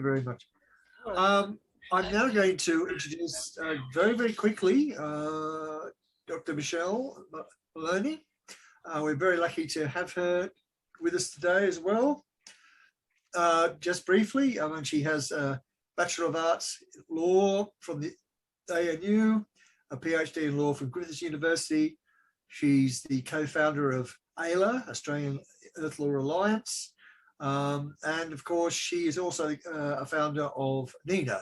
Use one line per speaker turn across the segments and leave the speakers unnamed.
you very much. I'm now going to introduce very, very quickly Dr. Michelle Maloney. We're very lucky to have her with us today as well. Just briefly, she has a Bachelor of Arts Law from the ANU, a PhD in Law from Griffith University. She's the co-founder of AILA, Australian Earth Law Alliance. And of course, she is also a founder of NENA,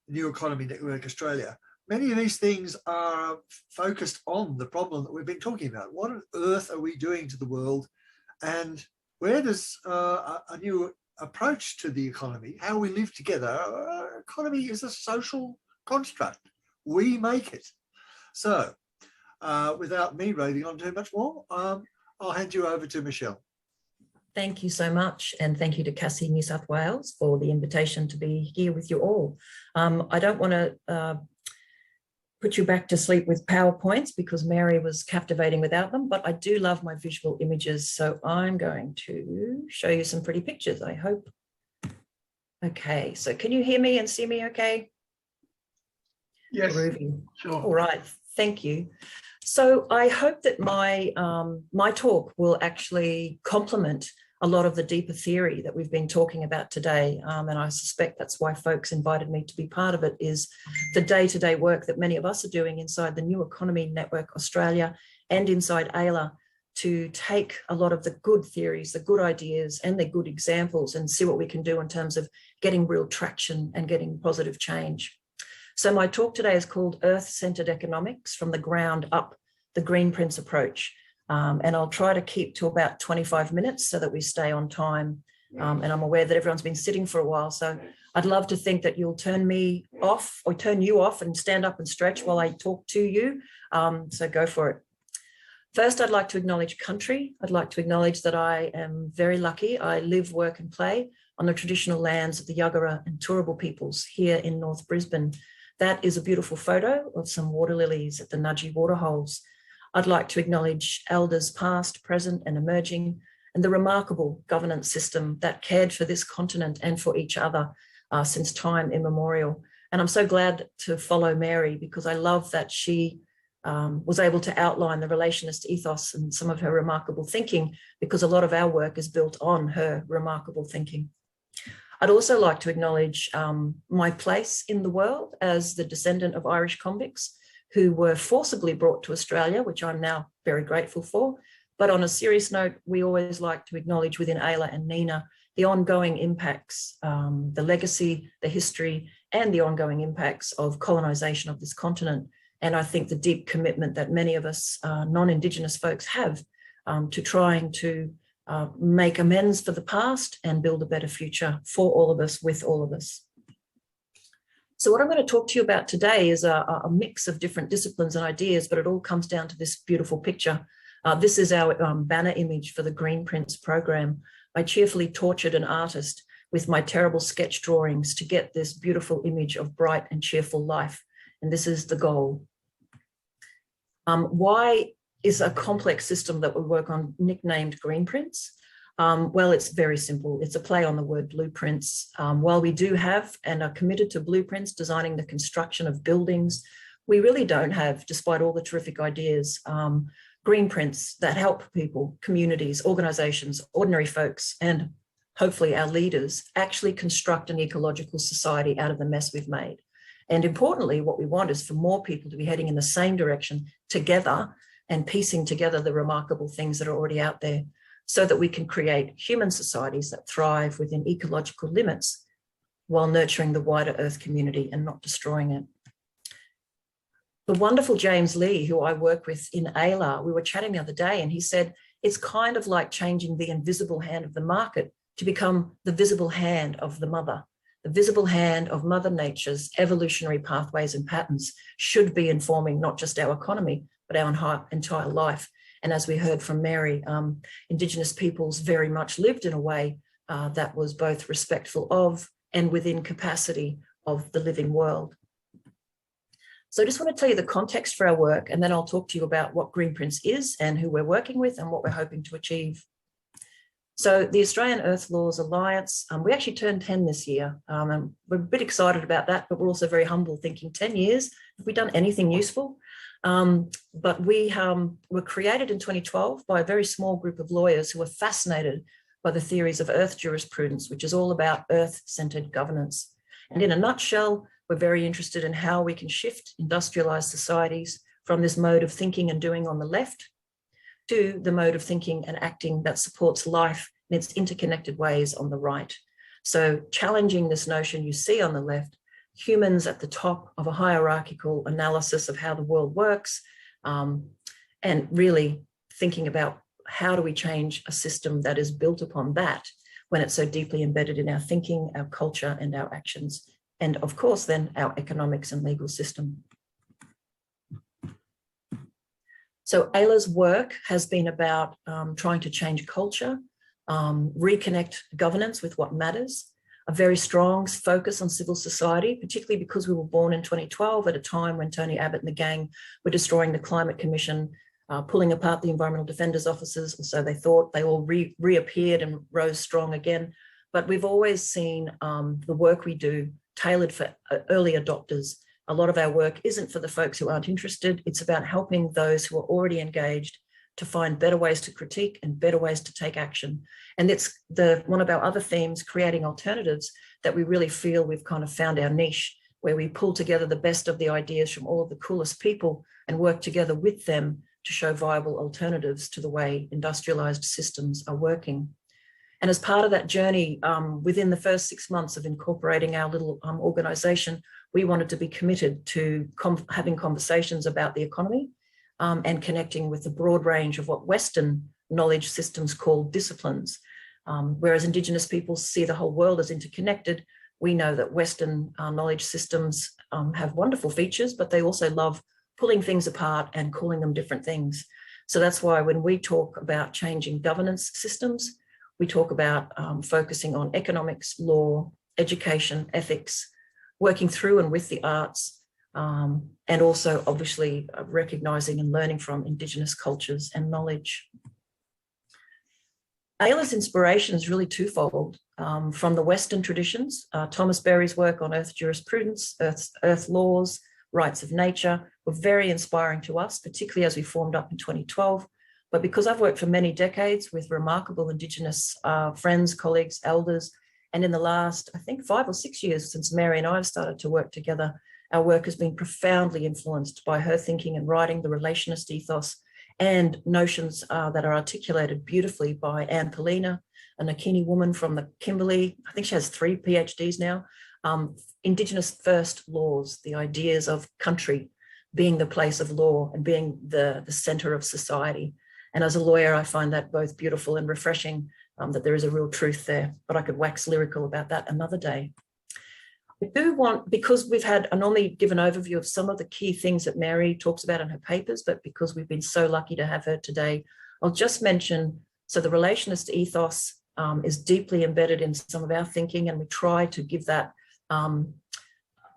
New Economy Network Australia. Many of these things are focused on the problem that we've been talking about. What on earth are we doing to the world? And where does a new approach to the economy, how we live together, our economy is a social construct. We make it. So without me raving on too much more, I'll hand you over to Michelle.
Thank you so much. And thank you to Cassie, New South Wales, for the invitation to be here with you all. I don't want to put you back to sleep with PowerPoints because Mary was captivating without them, but I do love my visual images. So I'm going to show you some pretty pictures, I hope. Okay, so can you hear me and see me okay?
Yes,
Groovy.
sure.
All right, thank you. So I hope that my talk will actually complement a lot of the deeper theory that we've been talking about today. And I suspect that's why folks invited me to be part of it, is the day-to-day work that many of us are doing inside the New Economy Network Australia and inside AILA to take a lot of the good theories, the good ideas and the good examples and see what we can do in terms of getting real traction and getting positive change. So my talk today is called Earth-Centered Economics from the Ground Up, the Greenprint approach. And I'll try to keep to about 25 minutes so that we stay on time. And I'm aware that everyone's been sitting for a while. So I'd love to think that you'll turn me off or turn you off and stand up and stretch while I talk to you. So go for it. First, I'd like to acknowledge country. I'd like to acknowledge that I am very lucky. I live, work and play on the traditional lands of the Yuggera and Turrbal peoples here in North Brisbane. That is a beautiful photo of some water lilies at the Nudgee waterholes. I'd like to acknowledge elders past, present and emerging, and the remarkable governance system that cared for this continent and for each other since time immemorial. And I'm so glad to follow Mary because I love that she was able to outline the relationist ethos and some of her remarkable thinking, because a lot of our work is built on her remarkable thinking. I'd also like to acknowledge my place in the world as the descendant of Irish convicts who were forcibly brought to Australia, which I'm now very grateful for. But on a serious note, we always like to acknowledge within AILA and NENA the ongoing impacts, the legacy, the history, and the ongoing impacts of colonisation of this continent. And I think the deep commitment that many of us non-Indigenous folks have to trying to make amends for the past and build a better future for all of us, with all of us. So what I'm going to talk to you about today is a mix of different disciplines and ideas, but it all comes down to this beautiful picture. This is our banner image for the Greenprint program. I cheerfully tortured an artist with my terrible sketch drawings to get this beautiful image of bright and cheerful life. And this is the goal. Why is a complex system that we work on nicknamed Greenprints? Well, it's very simple. It's a play on the word blueprints. While we do have and are committed to blueprints, designing the construction of buildings, we really don't have, despite all the terrific ideas, greenprints that help people, communities, organisations, ordinary folks, and hopefully our leaders actually construct an ecological society out of the mess we've made. And importantly, what we want is for more people to be heading in the same direction together and piecing together the remarkable things that are already out there so that we can create human societies that thrive within ecological limits while nurturing the wider Earth community and not destroying it. The wonderful James Lee, who I work with in AILA, we were chatting the other day and he said, it's kind of like changing the invisible hand of the market to become the visible hand of the mother. The visible hand of Mother Nature's evolutionary pathways and patterns should be informing not just our economy, but our entire life. And as we heard from Mary, Indigenous peoples very much lived in a way that was both respectful of and within capacity of the living world. So I just want to tell you the context for our work, and then I'll talk to you about what Greenprint is and who we're working with and what we're hoping to achieve. So the Australian Earth Laws Alliance, we actually turned 10 this year, and we're a bit excited about that, but we're also very humble, thinking 10 years, have we done anything useful? But we were created in 2012 by a very small group of lawyers who were fascinated by the theories of Earth jurisprudence, which is all about Earth-centered governance. And in a nutshell, we're very interested in how we can shift industrialized societies from this mode of thinking and doing on the left to the mode of thinking and acting that supports life in its interconnected ways on the right. So challenging this notion you see on the left, humans at the top of a hierarchical analysis of how the world works, and really thinking about how do we change a system that is built upon that when it's so deeply embedded in our thinking, our culture, and our actions, and of course then our economics and legal system. So Ayla's work has been about trying to change culture, reconnect governance with what matters, a very strong focus on civil society, particularly because we were born in 2012 at a time when Tony Abbott and the gang were destroying the Climate Commission, pulling apart the environmental defenders offices, or so they thought. They all reappeared and rose strong again. But we've always seen the work we do tailored for early adopters. A lot of our work isn't for the folks who aren't interested. It's about helping those who are already engaged to find better ways to critique and better ways to take action. And it's one of our other themes, creating alternatives, that we really feel we've kind of found our niche, where we pull together the best of the ideas from all of the coolest people and work together with them to show viable alternatives to the way industrialized systems are working. And as part of that journey, within the first 6 months of incorporating our little organization, we wanted to be committed to having conversations about the economy and connecting with the broad range of what Western knowledge systems call disciplines. Whereas Indigenous people see the whole world as interconnected, we know that Western knowledge systems have wonderful features, but they also love pulling things apart and calling them different things. So that's why when we talk about changing governance systems, we talk about focusing on economics, law, education, ethics, working through and with the arts, and also obviously recognising and learning from Indigenous cultures and knowledge. Ayla's inspiration is really twofold. From the Western traditions, Thomas Berry's work on Earth jurisprudence, Earth laws, rights of nature were very inspiring to us, particularly as we formed up in 2012. But because I've worked for many decades with remarkable Indigenous friends, colleagues, elders, and in the last, I think, 5 or 6 years since Mary and I have started to work together, our work has been profoundly influenced by her thinking and writing, the relationist ethos, and notions that are articulated beautifully by Anne Polina, a Nakini woman from the Kimberley. I think she has 3 PhDs now. Indigenous first laws, the ideas of country being the place of law and being the center of society. And as a lawyer, I find that both beautiful and refreshing, that there is a real truth there, but I could wax lyrical about that another day. I do want, because I normally give an overview of some of the key things that Mary talks about in her papers, but because we've been so lucky to have her today, I'll just mention, so the relationist ethos is deeply embedded in some of our thinking, and we try to give that,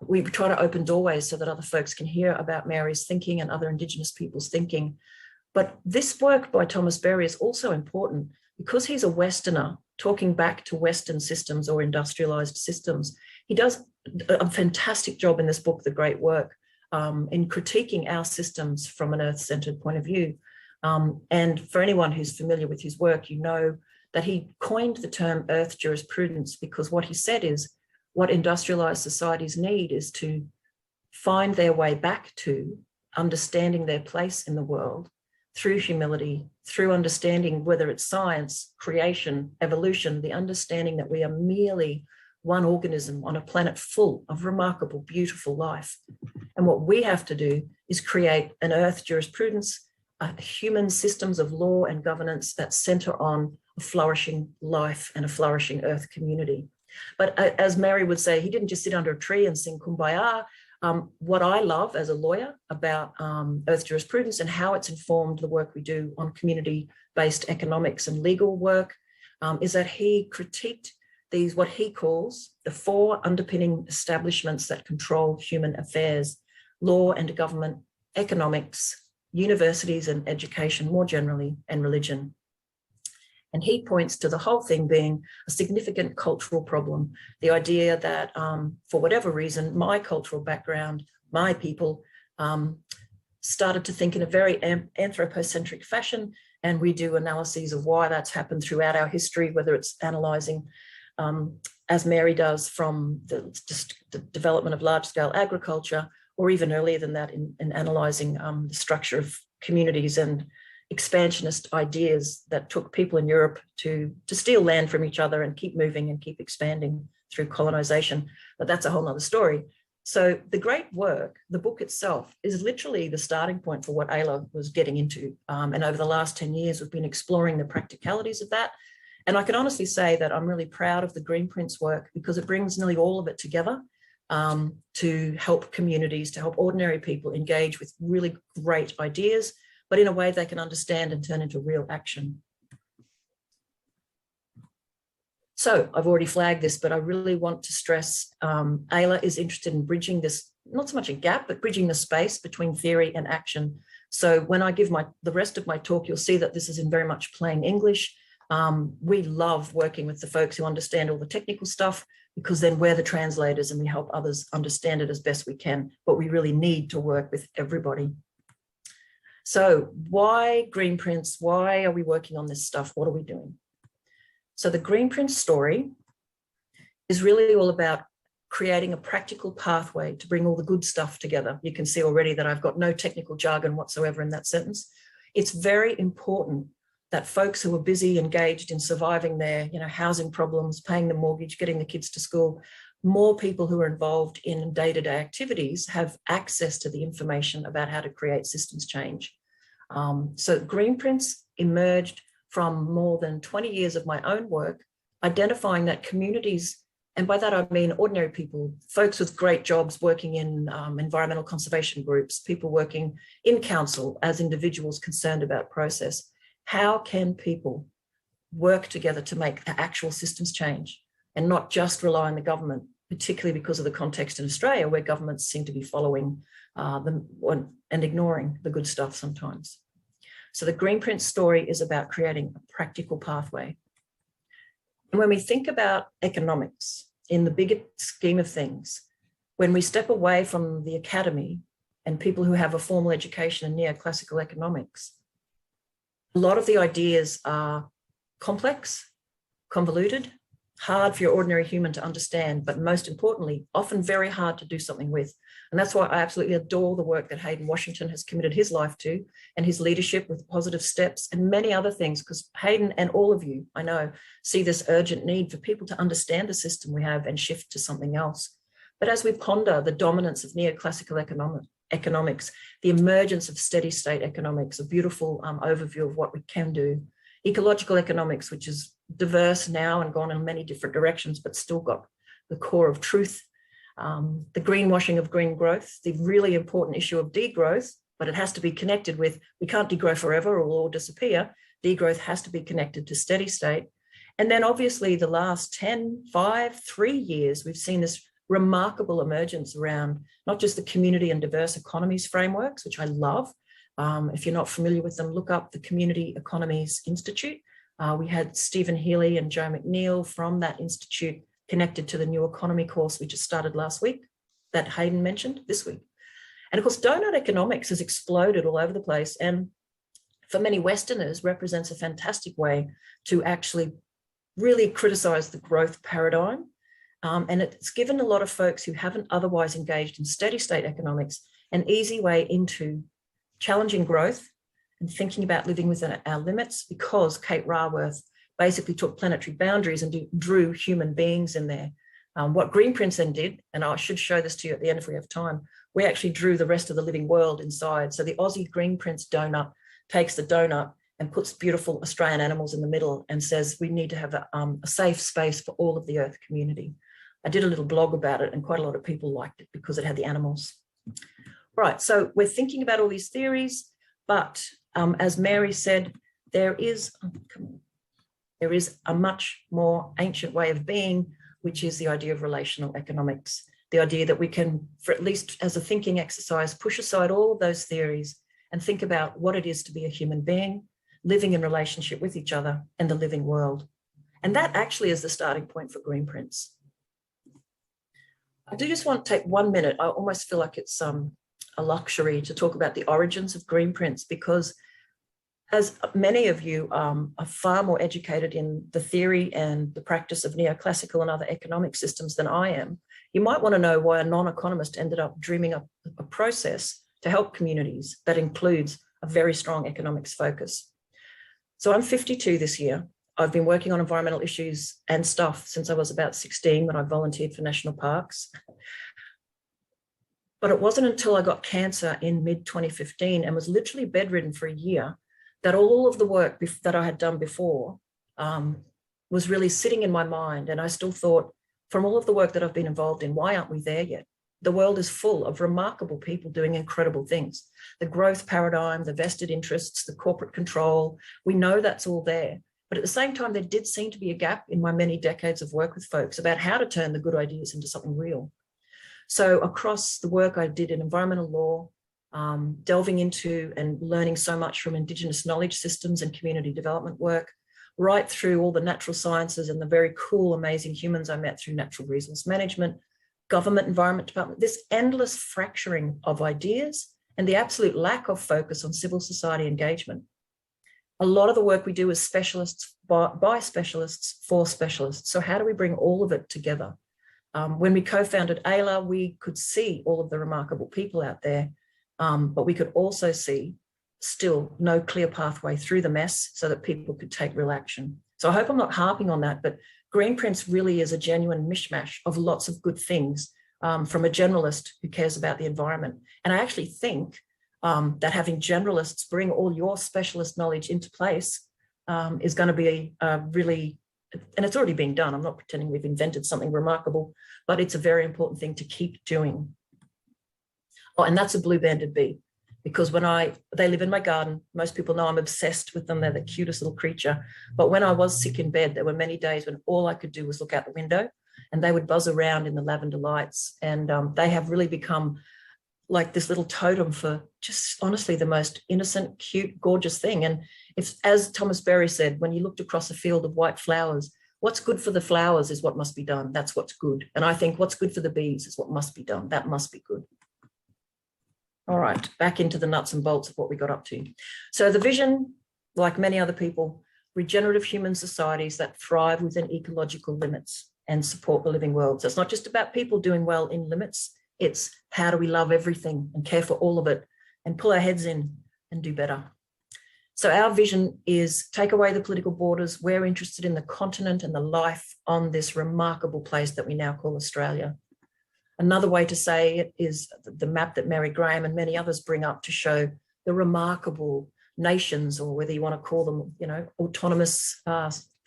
we try to open doorways so that other folks can hear about Mary's thinking and other Indigenous people's thinking. But this work by Thomas Berry is also important because he's a Westerner talking back to Western systems or industrialized systems. He does a fantastic job in this book, The Great Work, in critiquing our systems from an Earth-centered point of view. And for anyone who's familiar with his work, you know that he coined the term Earth jurisprudence because what he said is what industrialized societies need is to find their way back to understanding their place in the world through humility, through understanding whether it's science, creation, evolution, the understanding that we are merely one organism on a planet full of remarkable, beautiful life. And what we have to do is create an Earth jurisprudence, human systems of law and governance that center on a flourishing life and a flourishing Earth community. But as Mary would say, he didn't just sit under a tree and sing Kumbaya. What I love as a lawyer about Earth jurisprudence and how it's informed the work we do on community-based economics and legal work is that he critiqued these, what he calls the 4 underpinning establishments that control human affairs: law and government, economics, universities and education more generally, and religion. And he points to the whole thing being a significant cultural problem. The idea that for whatever reason, my cultural background, my people started to think in a very anthropocentric fashion. And we do analyses of why that's happened throughout our history, whether it's analysing, as Mary does, from the development of large-scale agriculture, or even earlier than that in analysing the structure of communities and expansionist ideas that took people in Europe to steal land from each other and keep moving and keep expanding through colonisation. But that's a whole nother story. So the great work, the book itself, is literally the starting point for what Ayla was getting into. And over the last 10 years, we've been exploring the practicalities of that. And I can honestly say that I'm really proud of the Greenprint's work, because it brings nearly all of it together to help communities, to help ordinary people engage with really great ideas, but in a way they can understand and turn into real action. So I've already flagged this, but I really want to stress Ayla is interested in bridging this, not so much a gap, but bridging the space between theory and action. So when I give the rest of my talk, you'll see that this is in very much plain English. We love working with the folks who understand all the technical stuff, because then we're the translators and we help others understand it as best we can. But we really need to work with everybody. So why Greenprints? Why are we working on this stuff? What are we doing? So the Greenprint story is really all about creating a practical pathway to bring all the good stuff together. You can see already that I've got no technical jargon whatsoever in that sentence. It's very important that folks who are busy, engaged in surviving their housing problems, paying the mortgage, getting the kids to school, more people who are involved in day-to-day activities have access to the information about how to create systems change. So Greenprints emerged from more than 20 years of my own work, identifying that communities, and by that I mean ordinary people, folks with great jobs working in environmental conservation groups, people working in council as individuals concerned about process. How can people work together to make actual systems change and not just rely on the government, particularly because of the context in Australia where governments seem to be following them and ignoring the good stuff sometimes. So the Greenprint story is about creating a practical pathway. And when we think about economics in the bigger scheme of things, when we step away from the academy and people who have a formal education in neoclassical economics, a lot of the ideas are complex, convoluted, hard for your ordinary human to understand, but most importantly, often very hard to do something with. And that's why I absolutely adore the work that Hayden Washington has committed his life to, and his leadership with Positive Steps and many other things, because Hayden and all of you, I know, see this urgent need for people to understand the system we have and shift to something else. But as we ponder the dominance of neoclassical economics, the emergence of steady state economics, a beautiful overview of what we can do, ecological economics, which is diverse now and gone in many different directions, but still got the core of truth, the greenwashing of green growth, the really important issue of degrowth, but it has to be connected with, we can't degrow forever or we'll all disappear. Degrowth has to be connected to steady state. And then obviously the last 10, 5, 3 years, we've seen this remarkable emergence around not just the community and diverse economies frameworks, which I love. If you're not familiar with them, look up the Community Economies Institute. We had Stephen Healy and Joe McNeil from that institute connected to the New Economy course we just started last week that Hayden mentioned this week. And of course, donut economics has exploded all over the place, and for many Westerners represents a fantastic way to actually really criticize the growth paradigm. And it's given a lot of folks who haven't otherwise engaged in steady state economics an easy way into challenging growth and thinking about living within our limits, because Kate Raworth basically took planetary boundaries and drew human beings in there. What Greenprint then did, and I should show this to you at the end if we have time, we actually drew the rest of the living world inside. So the Aussie Greenprint's donut takes the donut and puts beautiful Australian animals in the middle and says we need to have a safe space for all of the Earth community. I did a little blog about it and quite a lot of people liked it because it had the animals. Right, so we're thinking about all these theories, but as Mary said, there is a much more ancient way of being, which is the idea of relational economics, the idea that we can, for at least as a thinking exercise, push aside all of those theories and think about what it is to be a human being, living in relationship with each other and the living world. And that actually is the starting point for Greenprints. I do just want to take 1 minute. I almost feel like it's a luxury to talk about the origins of Greenprints, because as many of you are far more educated in the theory and the practice of neoclassical and other economic systems than I am, you might want to know why a non-economist ended up dreaming up a process to help communities that includes a very strong economics focus. So I'm 52 this year. I've been working on environmental issues and stuff since I was about 16 when I volunteered for national parks. But it wasn't until I got cancer in mid-2015 and was literally bedridden for a year that all of the work that I had done before was really sitting in my mind. And I still thought, from all of the work that I've been involved in, why aren't we there yet? The world is full of remarkable people doing incredible things. The growth paradigm, the vested interests, the corporate control, we know that's all there. But at the same time, there did seem to be a gap in my many decades of work with folks about how to turn the good ideas into something real. So across the work I did in environmental law, delving into and learning so much from Indigenous knowledge systems and community development work, right through all the natural sciences and the very cool, amazing humans I met through natural resource management, government environment department, this endless fracturing of ideas and the absolute lack of focus on civil society engagement. A lot of the work we do is specialists by specialists for specialists. So how do we bring all of it together? When we co-founded AILA, we could see all of the remarkable people out there, but we could also see still no clear pathway through the mess so that people could take real action. So I hope I'm not harping on that, but Greenprints really is a genuine mishmash of lots of good things from a generalist who cares about the environment. And I actually think that having generalists bring all your specialist knowledge into place is going to be really, and it's already being done. I'm not pretending we've invented something remarkable, but it's a very important thing to keep doing. Oh, and that's a blue-banded bee, because they live in my garden. Most people know I'm obsessed with them. They're the cutest little creature. But when I was sick in bed, there were many days when all I could do was look out the window, and they would buzz around in the lavender lights. And they have really become like this little totem for just honestly the most innocent, cute, gorgeous thing. And if, as Thomas Berry said, when you looked across a field of white flowers, what's good for the flowers is what must be done. That's what's good. And I think what's good for the bees is what must be done. That must be good. All right, back into the nuts and bolts of what we got up to. So the vision, like many other people, regenerative human societies that thrive within ecological limits and support the living world. So it's not just about people doing well in limits, it's how do we love everything and care for all of it and pull our heads in and do better. So our vision is take away the political borders. We're interested in the continent and the life on this remarkable place that we now call Australia. Another way to say it is the map that Mary Graham and many others bring up to show the remarkable nations, or whether you want to call them, autonomous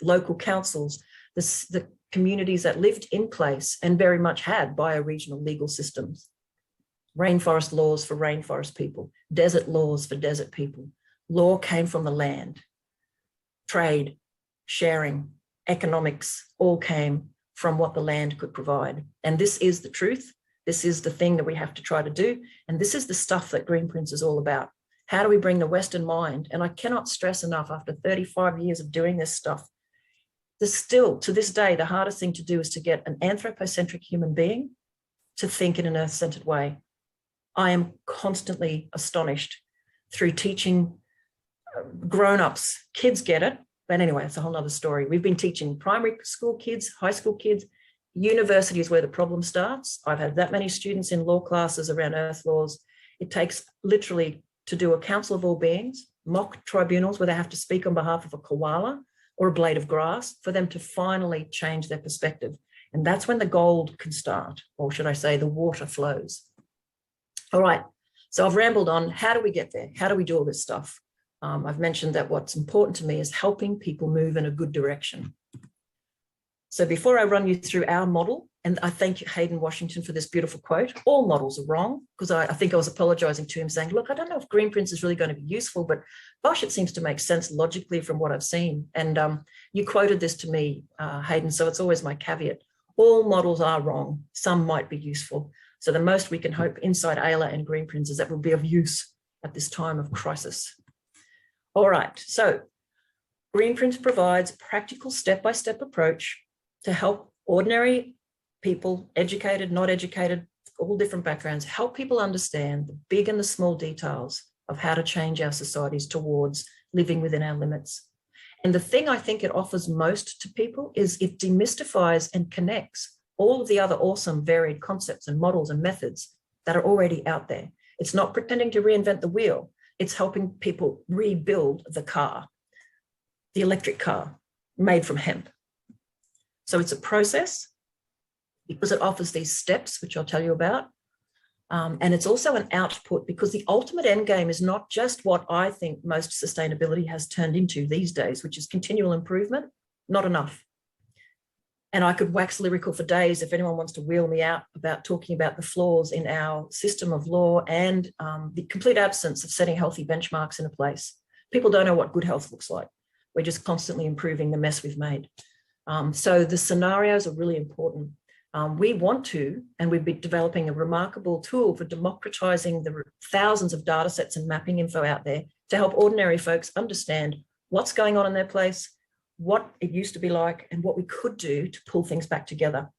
local councils, the communities that lived in place and very much had bioregional legal systems, rainforest laws for rainforest people, desert laws for desert people. Law came from the land. Trade, sharing, economics all came from what the land could provide. And this is the truth. This is the thing that we have to try to do. And this is the stuff that Greenprint is all about. How do we bring the Western mind? And I cannot stress enough, after 35 years of doing this stuff, still to this day, the hardest thing to do is to get an anthropocentric human being to think in an earth-centered way. I am constantly astonished through teaching grown-ups. Kids get it. But anyway, it's a whole other story. We've been teaching primary school kids, high school kids. University is where the problem starts. I've had that many students in law classes around earth laws. It takes literally to do a council of all beings, mock tribunals where they have to speak on behalf of a koala or a blade of grass for them to finally change their perspective. And that's when the gold can start, or should I say the water flows. All right, so I've rambled on. How do we get there? How do we do all this stuff? I've mentioned that what's important to me is helping people move in a good direction. So before I run you through our model, and I thank Hayden Washington for this beautiful quote, all models are wrong, because I think I was apologizing to him saying, look, I don't know if Greenprint is really going to be useful, but gosh, it seems to make sense logically from what I've seen. And you quoted this to me, Hayden, so it's always my caveat. All models are wrong. Some might be useful. So the most we can hope inside AILA and Greenprint is that will be of use at this time of crisis. All right, so Greenprint provides practical step-by-step approach to help ordinary people, educated, not educated, all different backgrounds, help people understand the big and the small details of how to change our societies towards living within our limits. And the thing I think it offers most to people is it demystifies and connects all of the other awesome varied concepts and models and methods that are already out there. It's not pretending to reinvent the wheel. It's helping people rebuild the car, the electric car made from hemp. So it's a process because it offers these steps, which I'll tell you about. And it's also an output because the ultimate end game is not just what I think most sustainability has turned into these days, which is continual improvement, not enough. And I could wax lyrical for days if anyone wants to wheel me out about talking about the flaws in our system of law and the complete absence of setting healthy benchmarks into place. People don't know what good health looks like. We're just constantly improving the mess we've made. So the scenarios are really important. We want to, and we've been developing a remarkable tool for democratizing the thousands of data sets and mapping info out there to help ordinary folks understand what's going on in their place, what it used to be like, and what we could do to pull things back together.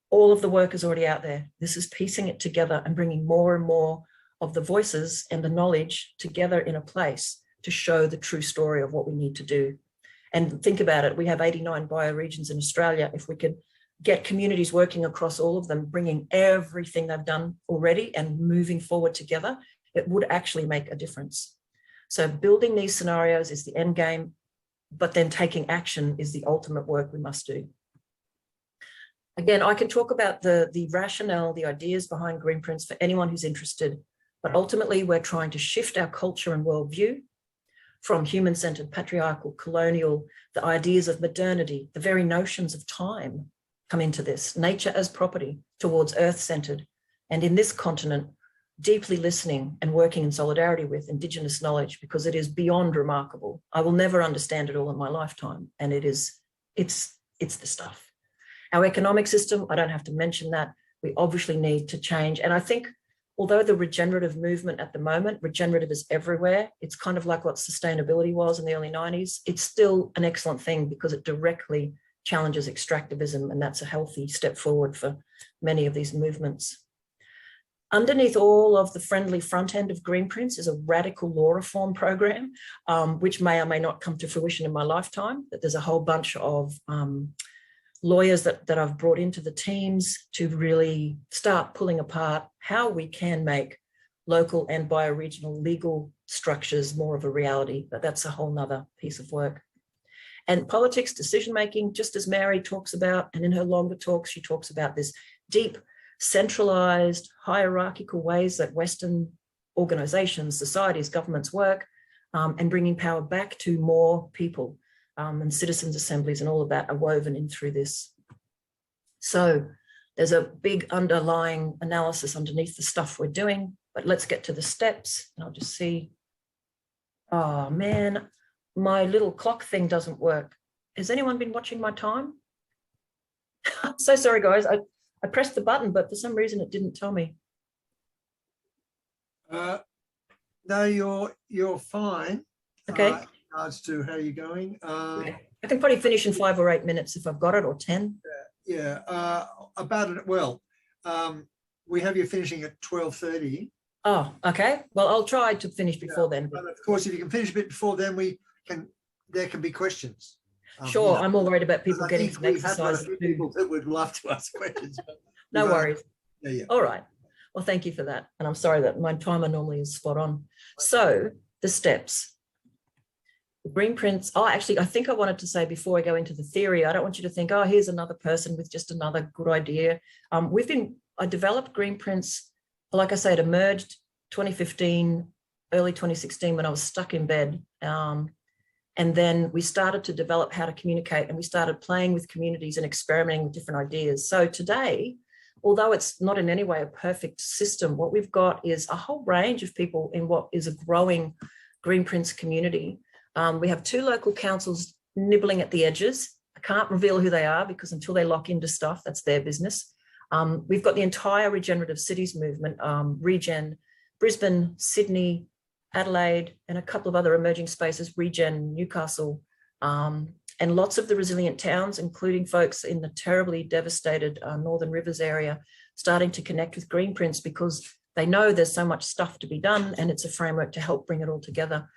All of the work is already out there. This is piecing it together and bringing more and more of the voices and the knowledge together in a place to show the true story of what we need to do. And think about it, we have 89 bioregions in Australia. If we could get communities working across all of them, bringing everything they've done already and moving forward together, it would actually make a difference. So building these scenarios is the end game, but then taking action is the ultimate work we must do. Again, I can talk about the rationale, the ideas behind Greenprints for anyone who's interested, but ultimately we're trying to shift our culture and worldview from human-centered, patriarchal, colonial, the ideas of modernity, the very notions of time come into this, nature as property, towards earth-centered, and in this continent, deeply listening and working in solidarity with Indigenous knowledge, because it is beyond remarkable. I will never understand it all in my lifetime, and it's the stuff. Our economic system, I don't have to mention that, we obviously need to change. And I think, although the regenerative movement at the moment, regenerative is everywhere, it's kind of like what sustainability was in the early 90s, it's still an excellent thing because it directly challenges extractivism, and that's a healthy step forward for many of these movements. Underneath all of the friendly front end of Greenprints is a radical law reform program, which may or may not come to fruition in my lifetime, but there's a whole bunch of lawyers that I've brought into the teams to really start pulling apart how we can make local and bioregional legal structures more of a reality, but that's a whole nother piece of work. And politics, decision-making, just as Mary talks about, and in her longer talks, she talks about this deep, centralized, hierarchical ways that Western organizations, societies, governments work, and bringing power back to more people, and citizens' assemblies and all of that are woven in through this. So there's a big underlying analysis underneath the stuff we're doing, but let's get to the steps. And I'll just see, oh man, my little clock thing doesn't work. Has anyone been watching my time? I'm so sorry, guys. I pressed the button, but for some reason it didn't tell me.
No, you're fine.
Okay.
In regards to how you're going.
I can probably finish in 5 or 8 minutes if I've got it, or 10.
Yeah, about it. Well, we have you finishing at 12:30.
Oh, okay. Well, I'll try to finish before then.
But of course, if you can finish a bit before then, there can be questions.
Sure, I'm more worried about people getting some
we've had
exercise.
a few people that would love to ask questions.
No worries.
Yeah.
All right. Well, thank you for that. And I'm sorry that my timer normally is spot on. So the steps. The Greenprints. Oh, actually, I think I wanted to say before I go into the theory, I don't want you to think, oh, here's another person with just another good idea. I developed Greenprints, like I say, it emerged 2015, early 2016 when I was stuck in bed. And then we started to develop how to communicate, and we started playing with communities and experimenting with different ideas. So today, although it's not in any way a perfect system, what we've got is a whole range of people in what is a growing Greenprints community. We have 2 local councils nibbling at the edges. I can't reveal who they are because until they lock into stuff, that's their business. We've got the entire regenerative cities movement, Regen, Brisbane, Sydney, Adelaide, and a couple of other emerging spaces, Regen, Newcastle, And lots of the resilient towns, including folks in the terribly devastated Northern Rivers area, starting to connect with Greenprints because they know there's so much stuff to be done and it's a framework to help bring it all together.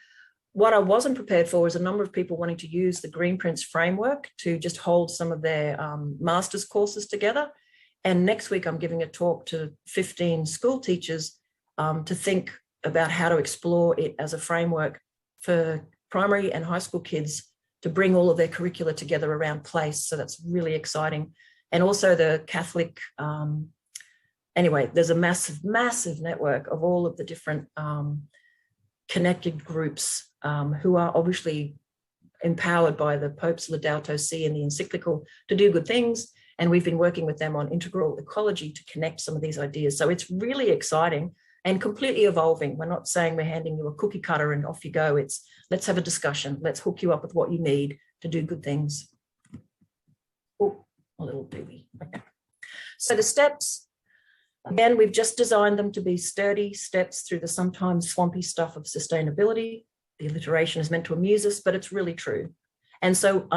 What I wasn't prepared for is a number of people wanting to use the Greenprints framework to just hold some of their master's courses together. And next week, I'm giving a talk to 15 school teachers to think about how to explore it as a framework for primary and high school kids to bring all of their curricula together around place. So that's really exciting. And also the Catholic, anyway, there's a massive, massive network of all of the different connected groups who are obviously empowered by the Pope's Laudato Si and the encyclical to do good things. And we've been working with them on integral ecology to connect some of these ideas. So it's really exciting and completely evolving. We're not saying we're handing you a cookie cutter and off you go. It's let's have a discussion. Let's hook you up with what you need to do good things. Oh, a little doobie. Okay. So the steps, again, we've just designed them to be sturdy steps through the sometimes swampy stuff of sustainability. The alliteration is meant to amuse us, but it's really true. And so,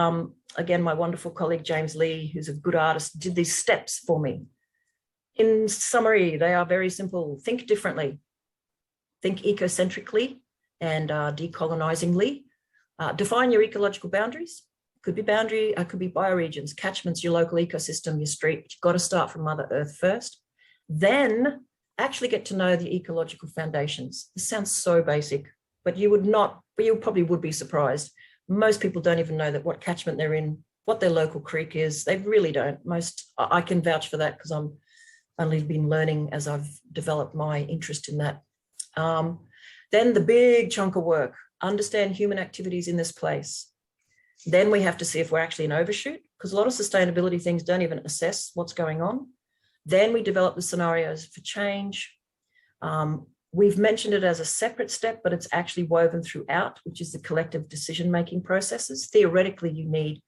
again, my wonderful colleague, James Lee, who's a good artist, did these steps for me. In summary, they are very simple. Think differently. Think ecocentrically and decolonizingly. Define your ecological boundaries. Could be bioregions, catchments, your local ecosystem, your street. But you've got to start from Mother Earth first. Then actually get to know the ecological foundations. This sounds so basic, but you probably would be surprised. Most people don't even know that what catchment they're in, what their local creek is. They really don't. I can vouch for that because I'm only been learning as I've developed my interest in that. Then the big chunk of work, understand human activities in this place. Then we have to see if we're actually an overshoot, because a lot of sustainability things don't even assess what's going on. Then we develop the scenarios for change. We've mentioned it as a separate step, but it's actually woven throughout, which is the collective decision-making processes. Theoretically, you need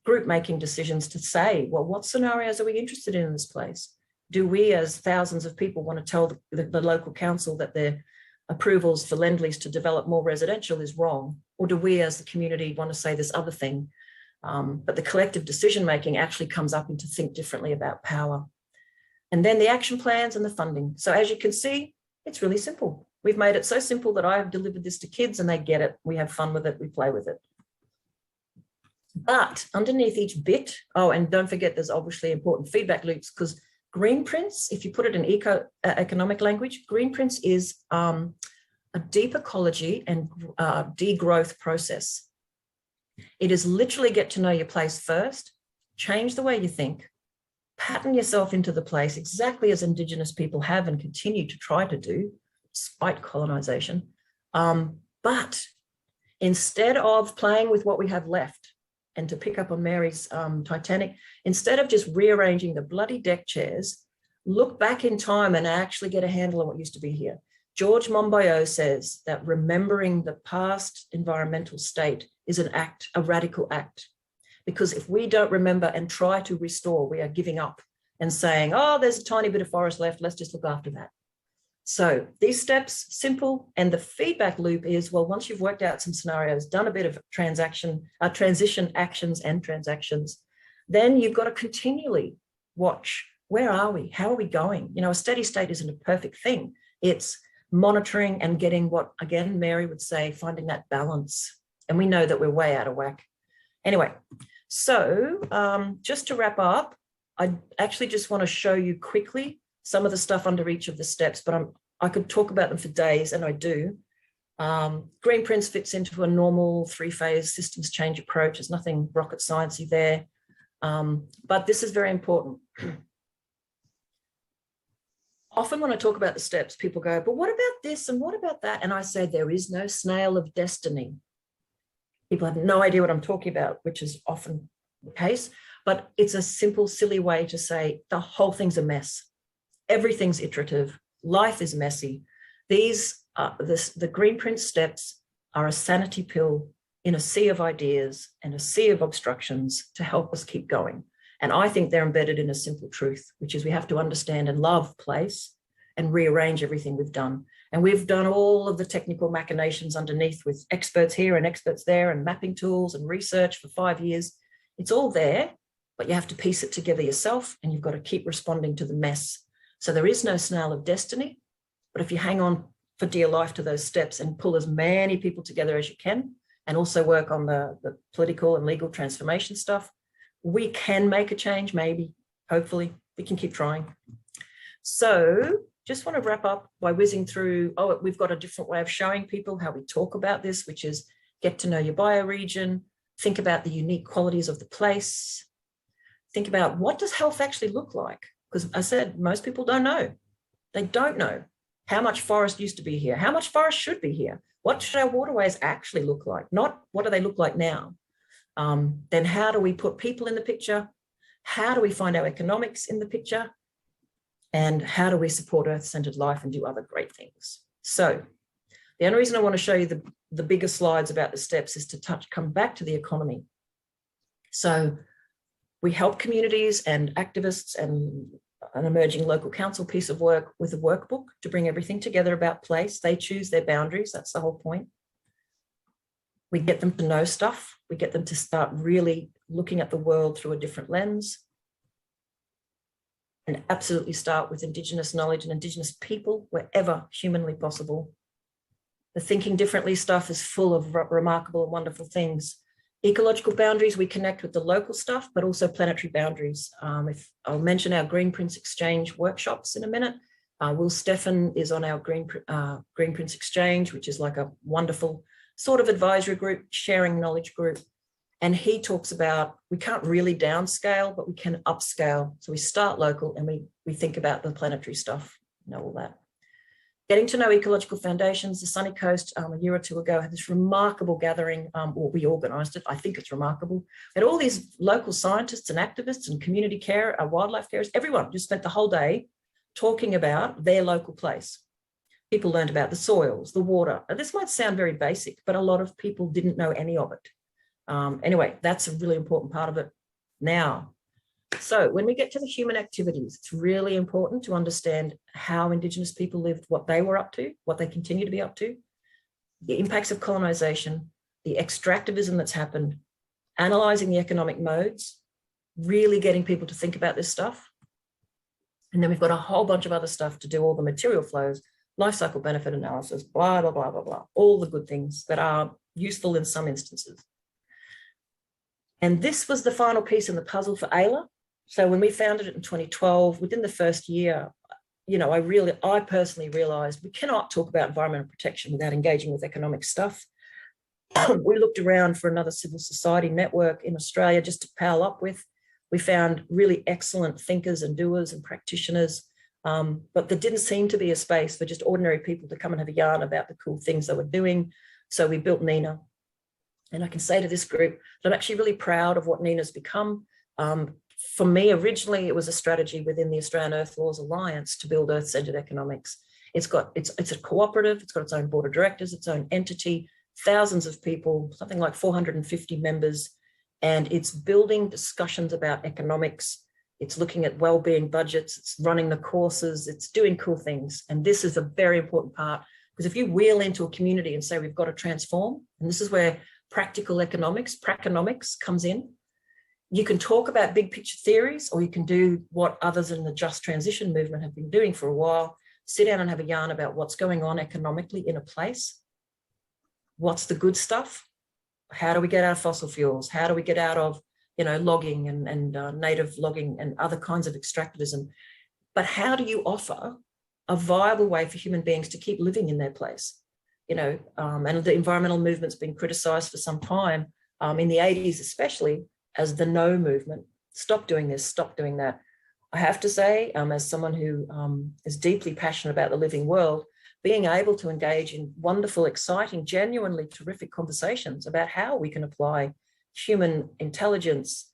group-making decisions to say, well, what scenarios are we interested in this place? Do we, as thousands of people, want to tell the local council that their approvals for Lend-Lease to develop more residential is wrong? Or do we, as the community, want to say this other thing? But the collective decision-making actually comes up into think differently about power. And then the action plans and the funding. So as you can see, it's really simple. We've made it so simple that I have delivered this to kids and they get it. We have fun with it. We play with it. But underneath each bit, oh, and don't forget, there's obviously important feedback loops, because Greenprints, if you put it in economic language, Greenprints is a deep ecology and degrowth process. It is literally get to know your place first, change the way you think, pattern yourself into the place exactly as Indigenous people have and continue to try to do, despite colonization. But instead of playing with what we have left, and to pick up on Mary's Titanic, instead of just rearranging the bloody deck chairs, look back in time and actually get a handle on what used to be here. George Monbiot says that remembering the past environmental state is an act, a radical act. Because if we don't remember and try to restore, we are giving up and saying, oh, there's a tiny bit of forest left, let's just look after that. So these steps, simple, and the feedback loop is, well, once you've worked out some scenarios, done a bit of transition actions and transactions, then you've got to continually watch, where are we? How are we going? You know, a steady state isn't a perfect thing. It's monitoring and getting what, again, Mary would say, finding that balance. And we know that we're way out of whack. Anyway, so just to wrap up, I actually just want to show you quickly some of the stuff under each of the steps, but I could talk about them for days, and I do. Greenprints fits into a normal three-phase systems change approach. There's nothing rocket sciencey there, but this is very important. Often when I talk about the steps, people go, but what about this and what about that? And I say, there is no snail of destiny. People have no idea what I'm talking about, which is often the case, but it's a simple, silly way to say the whole thing's a mess. Everything's iterative. Life is messy. The Greenprint steps are a sanity pill in a sea of ideas and a sea of obstructions to help us keep going. And I think they're embedded in a simple truth, which is we have to understand and love place and rearrange everything we've done. And we've done all of the technical machinations underneath with experts here and experts there and mapping tools and research for 5 years. It's all there, but you have to piece it together yourself, and you've got to keep responding to the mess. So there is no snail of destiny, but if you hang on for dear life to those steps and pull as many people together as you can, and also work on the political and legal transformation stuff, we can make a change, maybe, hopefully. We can keep trying. So just want to wrap up by whizzing through, we've got a different way of showing people how we talk about this, which is get to know your bioregion, think about the unique qualities of the place, think about what does health actually look like? Because I said, most people don't know. They don't know how much forest used to be here, how much forest should be here, what should our waterways actually look like, not what do they look like now. Then how do we put people in the picture? How do we find our economics in the picture? And how do we support earth-centered life and do other great things? So the only reason I want to show you the bigger slides about the steps is to come back to the economy. So we help communities and activists and an emerging local council piece of work with a workbook to bring everything together about place. They choose their boundaries. That's the whole point. We get them to know stuff. We get them to start really looking at the world through a different lens, and absolutely start with Indigenous knowledge and Indigenous people wherever humanly possible. The thinking differently stuff is full of remarkable and wonderful things. Ecological boundaries, we connect with the local stuff, but also planetary boundaries. I'll mention our Greenprint exchange workshops in a minute. Will Stefan is on our Greenprint exchange, which is like a wonderful sort of advisory group, sharing knowledge group. And he talks about, we can't really downscale, but we can upscale. So we start local and we think about the planetary stuff, all that. Getting to know ecological foundations. The Sunny Coast a year or two ago had this remarkable gathering, or we organised it. I think it's remarkable. And all these local scientists and activists and community care, wildlife carers, everyone just spent the whole day talking about their local place. People learned about the soils, the water. Now, this might sound very basic, but a lot of people didn't know any of it. Anyway, that's a really important part of it now. So when we get to the human activities, it's really important to understand how Indigenous people lived, what they were up to, what they continue to be up to, the impacts of colonisation, the extractivism that's happened, analysing the economic modes, really getting people to think about this stuff. And then we've got a whole bunch of other stuff to do all the material flows, life cycle benefit analysis, blah, blah, blah, blah, blah, all the good things that are useful in some instances. And this was the final piece in the puzzle for AILA. So when we founded it in 2012, within the first year, I personally realized we cannot talk about environmental protection without engaging with economic stuff. We looked around for another civil society network in Australia just to pal up with. We found really excellent thinkers and doers and practitioners, but there didn't seem to be a space for just ordinary people to come and have a yarn about the cool things they were doing. So we built NINA. And I can say to this group that I'm actually really proud of what NINA's become. For me, originally, it was a strategy within the Australian Earth Laws Alliance to build earth-centered economics. It's a cooperative, it's got its own board of directors, its own entity, thousands of people, something like 450 members, and it's building discussions about economics. It's looking at well-being budgets, it's running the courses, it's doing cool things. And this is a very important part, because if you wheel into a community and say, we've got to transform, and this is where practical economics, praconomics comes in. You can talk about big picture theories, or you can do what others in the just transition movement have been doing for a while, sit down and have a yarn about what's going on economically in a place. What's the good stuff? How do we get out of fossil fuels? How do we get out of, logging and native logging and other kinds of extractivism? But how do you offer a viable way for human beings to keep living in their place? And the environmental movement's been criticised for some time, in the 80s especially, as the no movement. Stop doing this, stop doing that. I have to say, as someone who is deeply passionate about the living world, being able to engage in wonderful, exciting, genuinely terrific conversations about how we can apply human intelligence,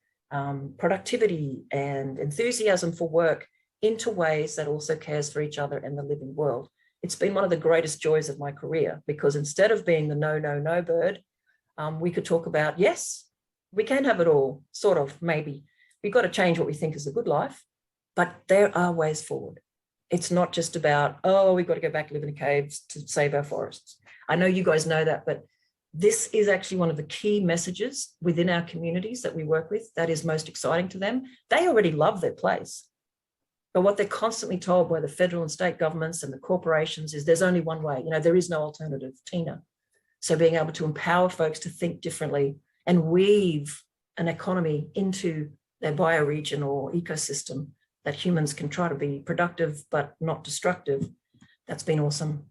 productivity, and enthusiasm for work into ways that also cares for each other and the living world. It's been one of the greatest joys of my career, because instead of being the no bird, we could talk about, yes, we can have it all, sort of, maybe. We've got to change what we think is a good life, but there are ways forward. It's not just about, oh, we've got to go back, live in caves to save our forests. I know you guys know that, but this is actually one of the key messages within our communities that we work with that is most exciting to them. They already love their place. But what they're constantly told by the federal and state governments and the corporations is there's only one way. There is no alternative, Tina. So being able to empower folks to think differently and weave an economy into their bioregion or ecosystem that humans can try to be productive but not destructive, that's been awesome.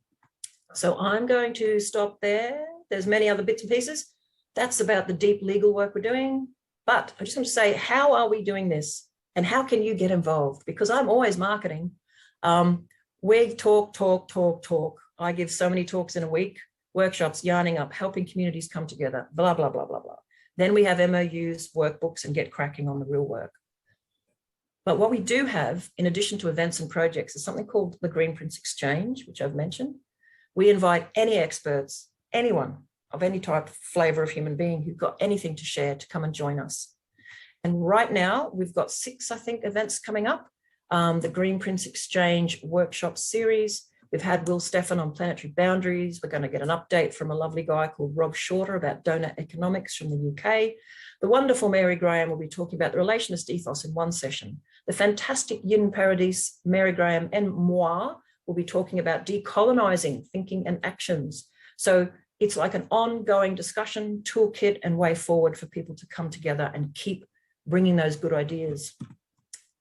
So I'm going to stop there. There's many other bits and pieces. That's about the deep legal work we're doing. But I just want to say, how are we doing this? And how can you get involved? Because I'm always marketing. We talk. I give so many talks in a week, workshops, yarning up, helping communities come together, blah, blah, blah, blah, blah. Then we have MOUs, workbooks, and get cracking on the real work. But what we do have, in addition to events and projects, is something called the Greenprint Exchange, which I've mentioned. We invite any experts, anyone of any type, flavor of human being who've got anything to share to come and join us. And right now we've got 6, I think, events coming up. The Greenprint Exchange workshop series. We've had Will Stephan on planetary boundaries. We're going to get an update from a lovely guy called Rob Shorter about donor economics from the UK. The wonderful Mary Graham will be talking about the relationist ethos in one session. The fantastic Yin Paradis, Mary Graham and moi will be talking about decolonizing thinking and actions. So it's like an ongoing discussion, toolkit and way forward for people to come together and keep bringing those good ideas.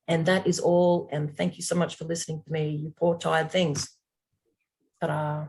And that is all. And thank you so much for listening to me, you poor tired things. Ta-da.